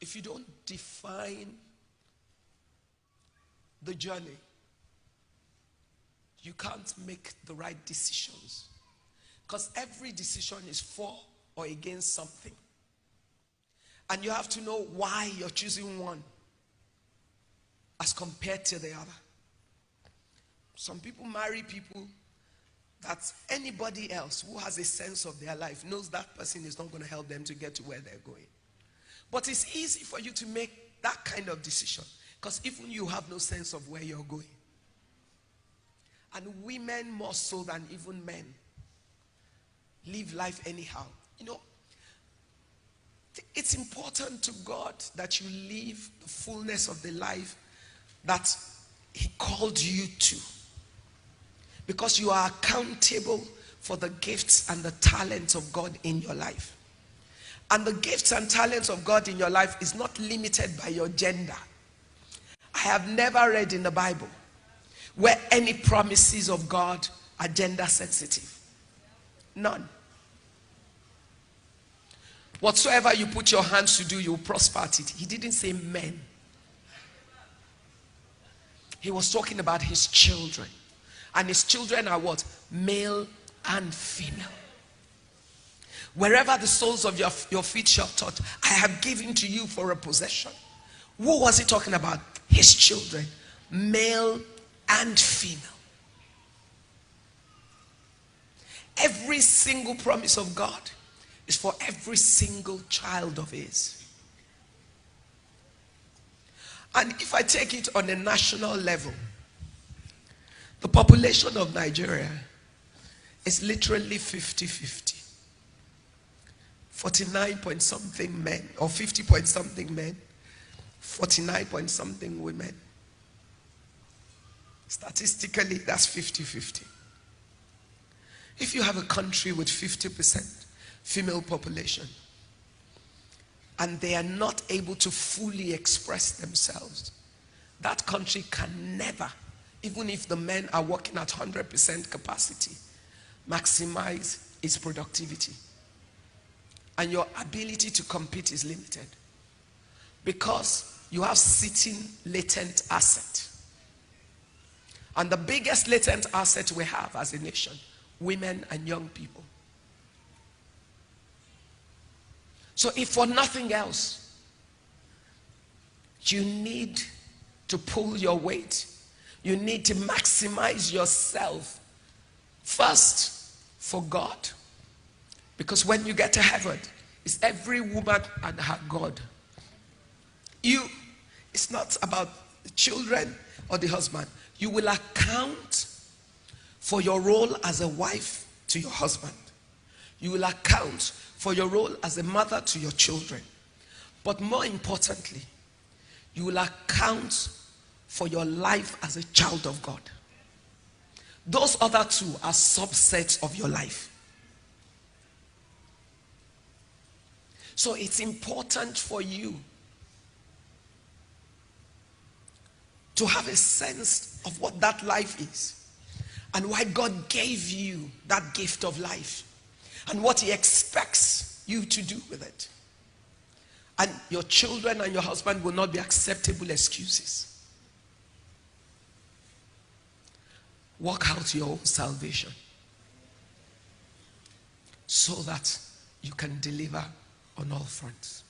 if you don't define the journey, you can't make the right decisions. Because every decision is for or against something. And you have to know why you're choosing one as compared to the other. Some people marry people that anybody else who has a sense of their life knows that person is not going to help them to get to where they're going. But it's easy for you to make that kind of decision because even you have no sense of where you're going. And women more so than even men live life anyhow. You know, it's important to God that you live the fullness of the life that He called you to. Because you are accountable for the gifts and the talents of God in your life. And the gifts and talents of God in your life is not limited by your gender. I have never read in the Bible where any promises of God are gender sensitive. None. Whatsoever you put your hands to do, you will prosper at it. He didn't say men. He was talking about his children. And his children are what? Male and female. Wherever the soles of your feet shall touch, I have given to you for a possession. Who was he talking about? His children. Male and female. Every single promise of God is for every single child of his. And if I take it on a national level, the population of Nigeria is literally 50-50. 49 point something men, or 50 point something men, 49 point something women. Statistically, that's 50-50. If you have a country with 50% female population, and they are not able to fully express themselves, that country can never, even if the men are working at 100% capacity, maximize its productivity. And your ability to compete is limited. Because you have sitting latent asset. And the biggest latent asset we have as a nation, women and young people. So if for nothing else, you need to pull your weight. You need to maximize yourself first for God. Because when you get to heaven, it's every woman and her God. It's not about the children or the husband. You will account for your role as a wife to your husband. You will account for your role as a mother to your children. But more importantly, you will account for your life as a child of God. Those other two are subsets of your life. So it's important for you to have a sense of what that life is and why God gave you that gift of life and what He expects you to do with it. And your children and your husband will not be acceptable excuses. Work out your own salvation so that you can deliver on all fronts.